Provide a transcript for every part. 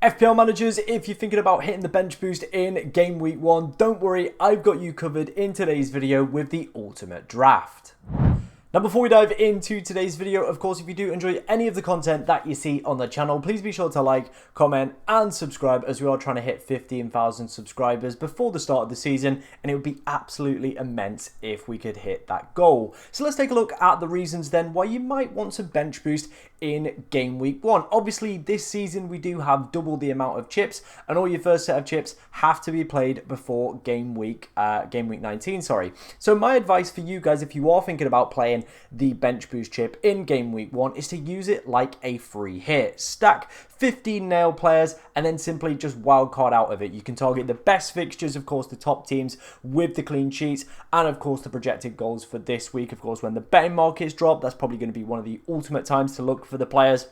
FPL managers, if you're thinking about hitting the bench boost in game week 1, don't worry, I've got you covered in today's video with the ultimate draft. Now, before we dive into today's video, of course, if you do enjoy any of the content that you see on the channel, please be sure to like, comment, and subscribe, as we are trying to hit 15,000 subscribers before the start of the season, and it would be absolutely immense if we could hit that goal. So let's take a look at the reasons then why you might want to bench boost in game week 1. Obviously, this season we do have double the amount of chips, and all your first set of chips have to be played before game week 19. So my advice for you guys, if you are thinking about playing the bench boost chip in game week 1, is to use it like a free hit. Stack 15 nail players and then simply just wildcard out of it. You can target the best fixtures, of course, the top teams with the clean sheets, and of course the projected goals for this week. Of course, when the betting markets drop, that's probably going to be one of the ultimate times to look for the players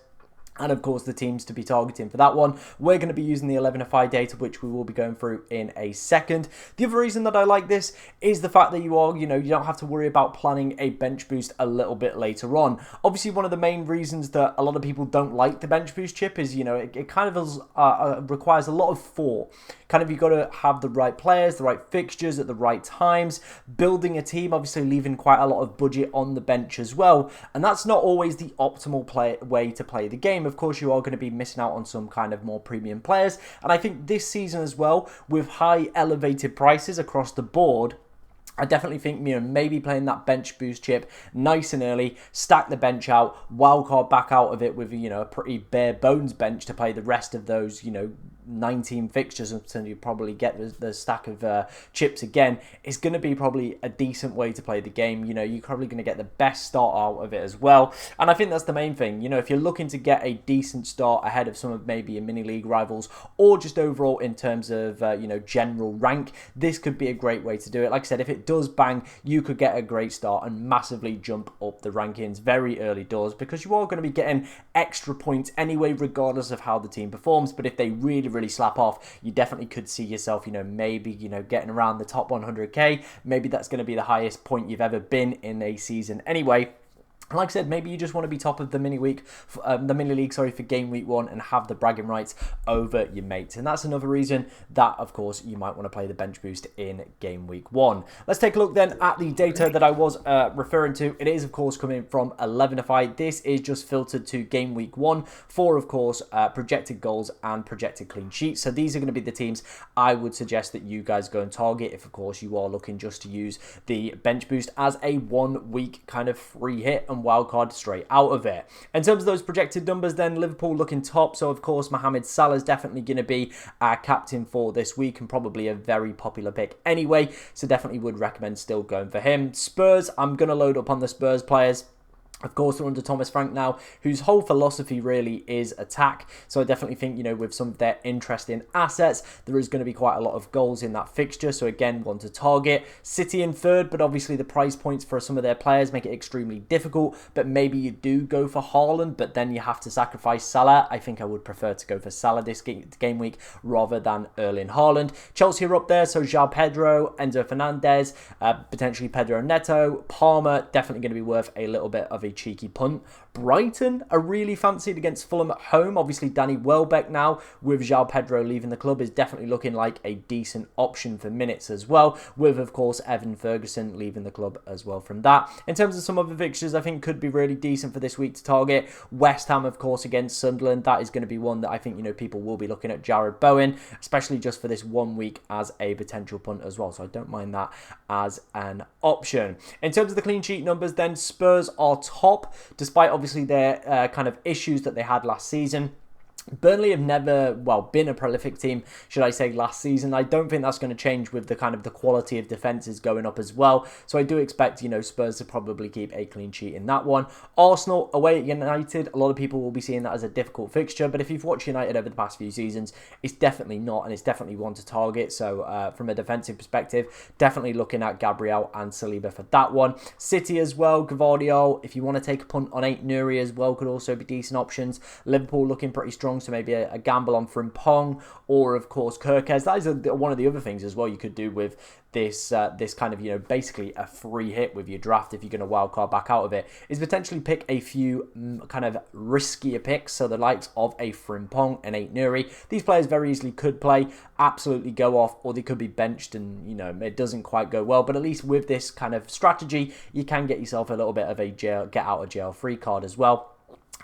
and of course the teams to be targeting for that one. We're going to be using the 11FI data, which we will be going through in a second. The other reason that I like this is the fact that you don't have to worry about planning a bench boost a little bit later on. Obviously, one of the main reasons that a lot of people don't like the bench boost chip is, it kind of requires a lot of thought. You've got to have the right players, the right fixtures at the right times, building a team, obviously leaving quite a lot of budget on the bench as well. And that's not always the optimal way to play the game. Of course, you are going to be missing out on some kind of more premium players. And I think this season as well, with high elevated prices across the board, I definitely think, maybe playing that bench boost chip nice and early, stack the bench out, wildcard back out of it with, a pretty bare bones bench to play the rest of those, 19 fixtures until you probably get the stack of chips again. It's going to be probably a decent way to play the game. You're probably going to get the best start out of it as well. And I think that's the main thing. If you're looking to get a decent start ahead of some of maybe your mini league rivals, or just overall in terms of, general rank, this could be a great way to do it. Like I said, if it does bang, you could get a great start and massively jump up the rankings very early doors, because you are going to be getting extra points anyway, regardless of how the team performs. But if they really slap off, you definitely could see yourself, maybe, getting around the top 100k. Maybe that's going to be the highest point you've ever been in a season anyway. Like I said, maybe you just want to be top of the mini league, for game week 1 and have the bragging rights over your mates. And that's another reason that, of course, you might want to play the bench boost in game week 1. Let's take a look then at the data that I was referring to. It is, of course, coming from 11FI. This is just filtered to game week 1 for, of course, projected goals and projected clean sheets. So these are going to be the teams I would suggest that you guys go and target if, of course, you are looking just to use the bench boost as a 1 week kind of free hit and wildcard straight out of it. In terms of those projected numbers then, Liverpool looking top. So of course Mohamed Salah is definitely going to be our captain for this week and probably a very popular pick anyway. So definitely would recommend still going for him. Spurs, I'm going to load up on the Spurs players. Of course, they're under Thomas Frank now, whose whole philosophy really is attack. So I definitely think, with some of their interesting assets, there is going to be quite a lot of goals in that fixture. So again, one to target. City in third, but obviously the price points for some of their players make it extremely difficult. But maybe you do go for Haaland, but then you have to sacrifice Salah. I think I would prefer to go for Salah this game week rather than Erling Haaland. Chelsea are up there, so João Pedro, Enzo Fernandez, potentially Pedro Neto. Palmer, definitely going to be worth a little bit of a cheeky punt. Brighton are really fancied against Fulham at home. Obviously, Danny Welbeck now, with João Pedro leaving the club, is definitely looking like a decent option for minutes as well, with, of course, Evan Ferguson leaving the club as well from that. In terms of some other fixtures, I think could be really decent for this week to target. West Ham, of course, against Sunderland. That is going to be one that I think, people will be looking at. Jared Bowen, especially just for this 1 week as a potential punt as well. So I don't mind that as an option. In terms of the clean sheet numbers, then Spurs are top, despite obviously their kind of issues that they had last season. Burnley have never, been a prolific team, should I say, last season. I don't think that's going to change with the kind of the quality of defences going up as well. So I do expect, Spurs to probably keep a clean sheet in that one. Arsenal away at United, a lot of people will be seeing that as a difficult fixture. But if you've watched United over the past few seasons, it's definitely not, and it's definitely one to target. So from a defensive perspective, definitely looking at Gabriel and Saliba for that one. City as well, Gvardiol, if you want to take a punt on 8, Nuri as well, could also be decent options. Liverpool looking pretty strong strong, so maybe a gamble on Frimpong or, of course, Kirkes. That is one of the other things as well you could do with this kind of, basically a free hit with your draft if you're going to wildcard back out of it, is potentially pick a few kind of riskier picks. So the likes of a Frimpong and 8 Nuri. These players very easily could play, absolutely go off, or they could be benched and, it doesn't quite go well. But at least with this kind of strategy, you can get yourself a little bit of a get out of jail free card as well.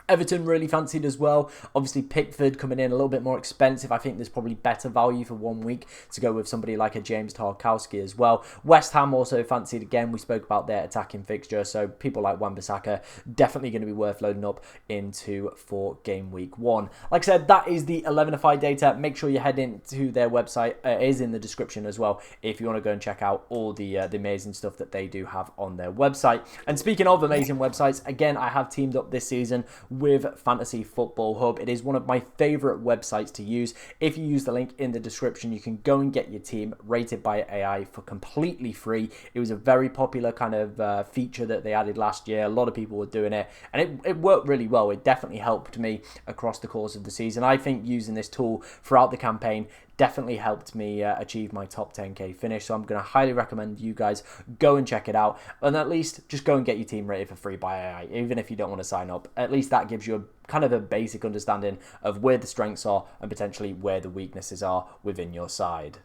Everton really fancied as well. Obviously, Pickford coming in a little bit more expensive. I think there's probably better value for 1 week to go with somebody like a James Tarkowski as well. West Ham also fancied again. We spoke about their attacking fixture, so people like Wan-Bissaka definitely going to be worth loading up into for game week 1. Like I said, that is the 11ify data. Make sure you head into their website. It is in the description as well if you want to go and check out all the amazing stuff that they do have on their website. And speaking of amazing websites, again, I have teamed up this season with Fantasy Football Hub. It is one of my favorite websites to use. If you use the link in the description, you can go and get your team rated by AI for completely free. It was a very popular kind of feature that they added last year. A lot of people were doing it, and it worked really well. It definitely helped me across the course of the season. I think using this tool throughout the campaign definitely helped me achieve my top 10k finish. So I'm going to highly recommend you guys go and check it out, and at least just go and get your team rated for free by AI, even if you don't want to sign up. At least that gives you a kind of a basic understanding of where the strengths are and potentially where the weaknesses are within your side.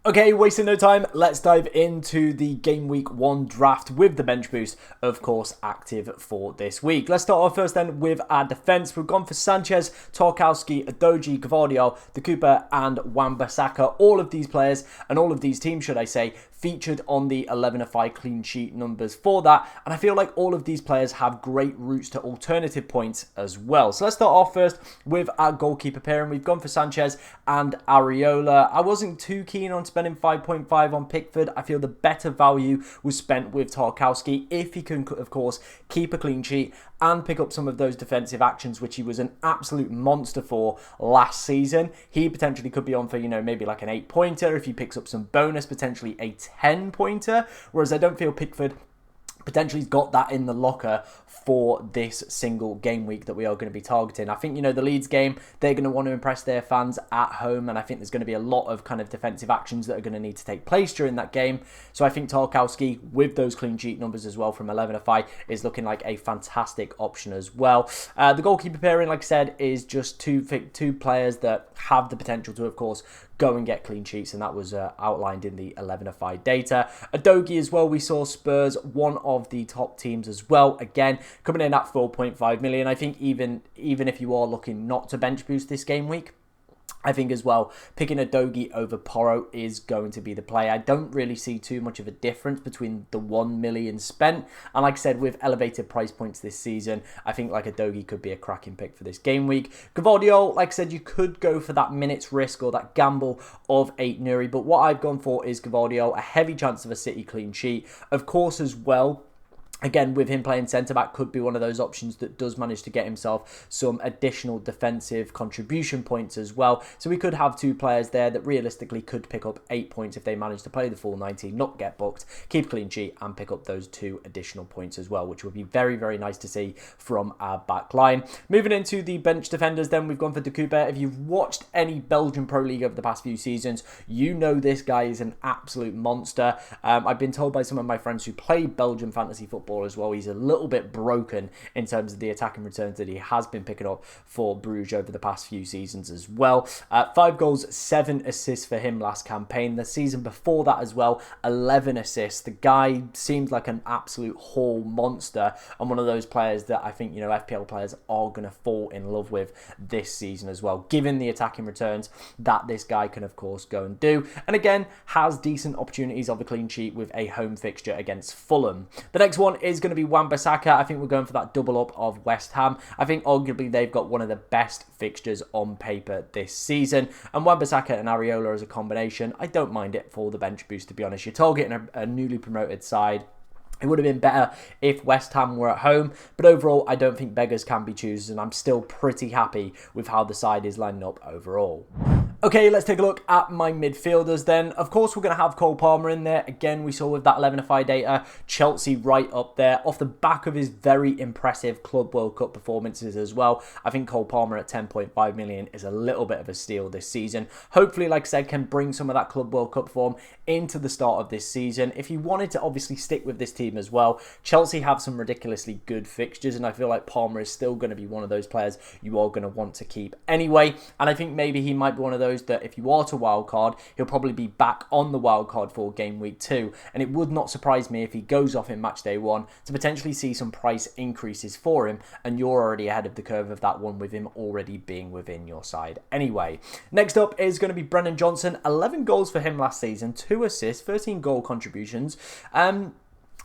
Okay, wasting no time, let's dive into the game week 1 draft with the bench boost, of course, active for this week. Let's start off first then with our defence. We've gone for Sanchez, Tarkowski, Adoji, Gvardiol, the Cooper and Wan-Bissaka. All of these players and all of these teams, should I say, featured on the 11ify clean sheet numbers for that, and I feel like all of these players have great routes to alternative points as well. So let's start off first with our goalkeeper pairing. We've gone for Sanchez and Areola. I wasn't too keen on spending 5.5 on Pickford. I feel the better value was spent with Tarkowski if he can, of course, keep a clean sheet and pick up some of those defensive actions, which he was an absolute monster for last season. He potentially could be on for, maybe like an 8-pointer if he picks up some bonus, potentially a 10-pointer, whereas I don't feel Pickford potentially got that in the locker for this single game week that we are going to be targeting. I think, the Leeds game, they're going to want to impress their fans at home, and I think there's going to be a lot of kind of defensive actions that are going to need to take place during that game. So I think Tarkowski, with those clean sheet numbers as well from 11ify, is looking like a fantastic option as well. The goalkeeper pairing, like I said, is just two players that have the potential to, of course, go and get clean sheets, and that was outlined in the 11ify data. Adogi as well, we saw Spurs, one of the top teams as well, again coming in at 4.5 million. I think even if you are looking not to bench boost this game week, I think as well, picking Adogi over Porro is going to be the play. I don't really see too much of a difference between the 1 million spent. And like I said, with elevated price points this season, I think like Adogi could be a cracking pick for this game week. Gvardiol, like I said, you could go for that minutes risk or that gamble of 8 Nuri. But what I've gone for is Gvardiol, a heavy chance of a City clean sheet. Of course, as well, again, with him playing centre-back, could be one of those options that does manage to get himself some additional defensive contribution points as well. So we could have two players there that realistically could pick up 8 points if they manage to play the full 90, not get booked, keep clean sheet, and pick up those 2 additional points as well, which would be very, very nice to see from our back line. Moving into the bench defenders, then we've gone for De Cooper. If you've watched any Belgian Pro League over the past few seasons, you know this guy is an absolute monster. I've been told by some of my friends who play Belgian fantasy football as well, he's a little bit broken in terms of the attacking returns that he has been picking up for Bruges over the past few seasons as well. 5 goals, 7 assists for him last campaign. The season before that as well, 11 assists. The guy seems like an absolute haul monster, and one of those players that I think, FPL players are going to fall in love with this season as well, given the attacking returns that this guy can, of course, go and do. And again, has decent opportunities of a clean sheet with a home fixture against Fulham. The next one is going to be Wan-Bissaka. I think we're going for that double up of West Ham. I think arguably they've got one of the best fixtures on paper this season, and Wan-Bissaka and Areola as a combination, I don't mind it for the bench boost, to be honest. You're targeting a newly promoted side. It would have been better if West Ham were at home, but overall, I don't think beggars can be choosers, and I'm still pretty happy with how the side is lining up overall. Okay, let's take a look at my midfielders then. Of course, we're going to have Cole Palmer in there. Again, we saw with that 11FI data, Chelsea right up there off the back of his very impressive Club World Cup performances as well. I think Cole Palmer at 10.5 million is a little bit of a steal this season. Hopefully, like I said, can bring some of that Club World Cup form into the start of this season. If you wanted to obviously stick with this team as well, Chelsea have some ridiculously good fixtures, and I feel like Palmer is still going to be one of those players you are going to want to keep anyway. And I think maybe he might be one of those that if you are to wildcard, he'll probably be back on the wildcard for game week 2. And it would not surprise me if he goes off in match day 1 to potentially see some price increases for him, and you're already ahead of the curve of that one with him already being within your side anyway. Next up is going to be Brennan Johnson. 11 goals for him last season, 2 assists, 13 goal contributions.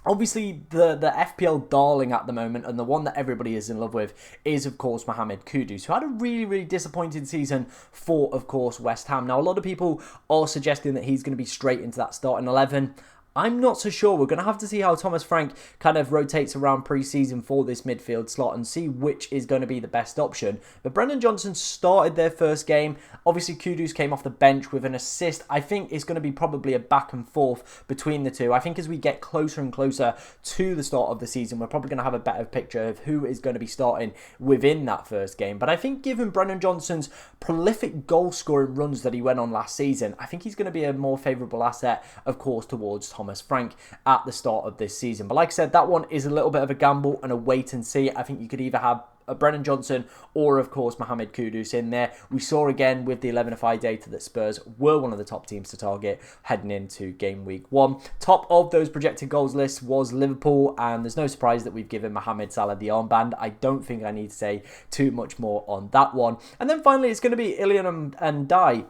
Obviously, the FPL darling at the moment, and the one that everybody is in love with, is, of course, Mohamed Kudus, who had a really, really disappointing season for, of course, West Ham. Now, a lot of people are suggesting that he's going to be straight into that starting 11. I'm not so sure. We're going to have to see how Thomas Frank kind of rotates around pre-season for this midfield slot and see which is going to be the best option. But Brennan Johnson started their first game. Obviously, Kudus came off the bench with an assist. I think it's going to be probably a back and forth between the two. I think as we get closer and closer to the start of the season, we're probably going to have a better picture of who is going to be starting within that first game. But I think given Brennan Johnson's prolific goal-scoring runs that he went on last season, I think he's going to be a more favourable asset, of course, towards Thomas Frank at the start of this season. But like I said, that one is a little bit of a gamble and a wait and see. I think you could either have Brennan Johnson or, of course, Mohamed Kudus in there. We saw again with the 11FI data that Spurs were one of the top teams to target heading into game week 1. Top of those projected goals lists was Liverpool, and there's no surprise that we've given Mohamed Salah the armband. I don't think I need to say too much more on that one. And then finally, it's going to be Ilian and Dai.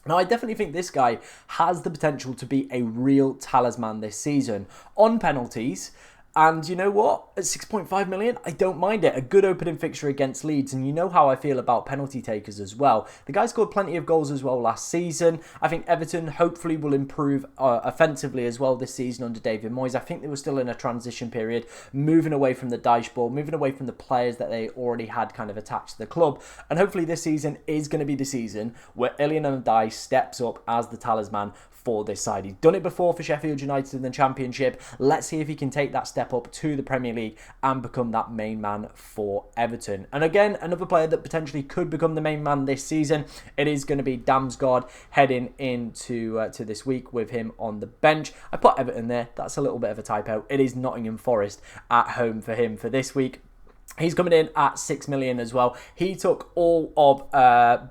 Now, I definitely think this guy has the potential to be a real talisman this season on penalties. And you know what? At 6.5 million, I don't mind it. A good opening fixture against Leeds. And you know how I feel about penalty takers as well. The guy scored plenty of goals as well last season. I think Everton hopefully will improve offensively as well this season under David Moyes. I think they were still in a transition period, moving away from the Dyche ball, moving away from the players that they already had kind of attached to the club. And hopefully this season is going to be the season where Ilian Ndiaye steps up as the talisman for this side. He's done it before for Sheffield United in the Championship. Let's see if he can take that step up to the Premier League and become that main man for Everton. And again, another player that potentially could become the main man this season, it is going to be Damsgaard heading into to this week with him on the bench. I put Everton there. That's a little bit of a typo. It is Nottingham Forest at home for him for this week. He's coming in at 6 million as well. He took all of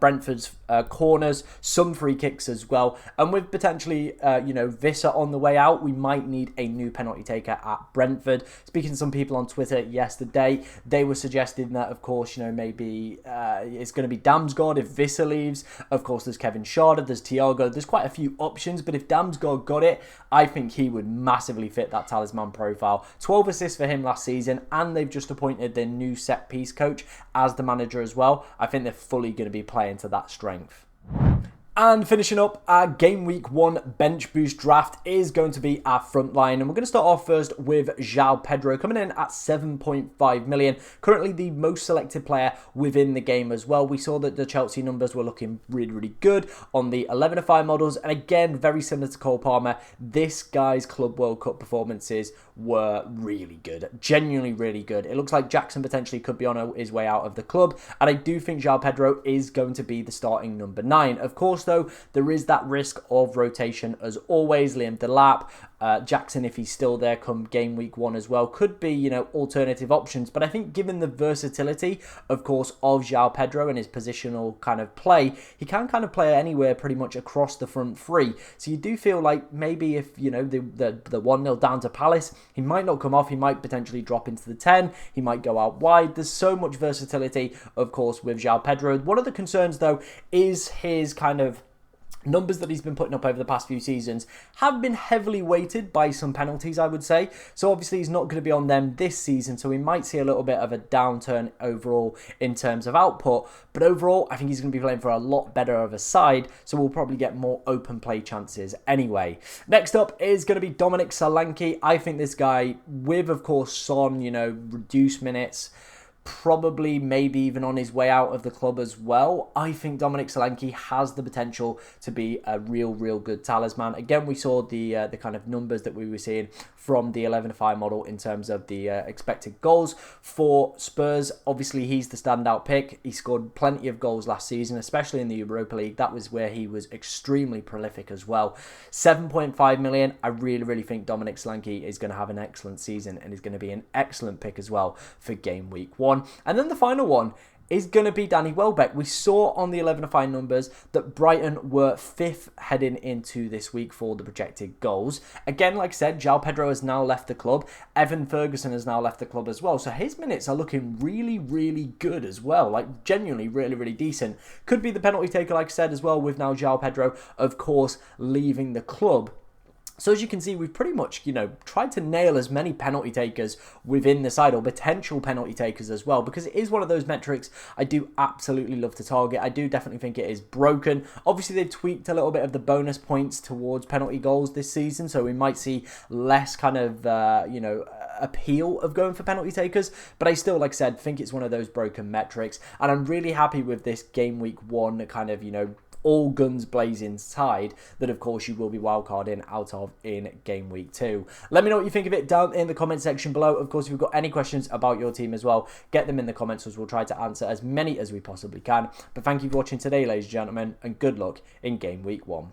Brentford's corners, some free kicks as well. And with potentially, Visser on the way out, we might need a new penalty taker at Brentford. Speaking to some people on Twitter yesterday, they were suggesting that, of course, maybe it's going to be Damsgaard if Visser leaves. Of course, there's Kevin Schade, there's Thiago. There's quite a few options, but if Damsgaard got it, I think he would massively fit that talisman profile. 12 assists for him last season, and they've just appointed their new set piece coach as the manager as well. I think they're fully going to be playing to that strength. And finishing up our Game Week 1 Bench Boost Draft is going to be our front line. And we're going to start off first with João Pedro, coming in at 7.5 million. Currently the most selected player within the game as well. We saw that the Chelsea numbers were looking really, really good on the 11FI models. And again, very similar to Cole Palmer, this guy's Club World Cup performances were really good. Genuinely really good. It looks like Jackson potentially could be on his way out of the club. And I do think João Pedro is going to be the starting number 9. Of course, though, there is that risk of rotation as always. Liam Delap, Jackson, if he's still there come game week 1 as well, could be, alternative options. But I think given the versatility, of course, of João Pedro and his positional kind of play, he can kind of play anywhere pretty much across the front three. So you do feel like maybe if, the 1-0 down to Palace, he might not come off. He might potentially drop into the 10. He might go out wide. There's so much versatility, of course, with João Pedro. One of the concerns, though, is his kind of numbers that he's been putting up over the past few seasons have been heavily weighted by some penalties, I would say. So obviously he's not going to be on them this season, so we might see a little bit of a downturn overall in terms of output. But overall, I think he's going to be playing for a lot better of a side, so we'll probably get more open play chances anyway. Next up is going to be Dominic Solanke. I think this guy, with, of course, Son, reduced minutes, probably maybe even on his way out of the club as well. I think Dominic Solanke has the potential to be a real good talisman. Again, we saw the kind of numbers that we were seeing from the 11-5 model in terms of the expected goals for Spurs. Obviously, he's the standout pick. He scored plenty of goals last season, especially in the Europa League. That was where he was extremely prolific as well. 7.5 million. I really think Dominic Solanke is going to have an excellent season and is going to be an excellent pick as well for game week 1. And then the final one is going to be Danny Welbeck. We saw on the 11-5 numbers that Brighton were 5th heading into this week for the projected goals. Again, like I said, João Pedro has now left the club. Evan Ferguson has now left the club as well. So his minutes are looking really good as well. Like genuinely really decent. Could be the penalty taker, like I said, as well, with now João Pedro, of course, leaving the club. So as you can see, we've pretty much, tried to nail as many penalty takers within the side, or potential penalty takers as well, because it is one of those metrics I do absolutely love to target. I do definitely think it is broken. Obviously, they've tweaked a little bit of the bonus points towards penalty goals this season, so we might see less kind of, appeal of going for penalty takers, but I still, like I said, think it's one of those broken metrics, and I'm really happy with this game week 1 kind of, all guns blazing side that of course you will be wildcarding out of in game week 2. Let me know what you think of it down in the comment section below. Of course, if you've got any questions about your team as well, get them in the comments as we'll try to answer as many as we possibly can. But thank you for watching today, ladies and gentlemen, and good luck in game week 1.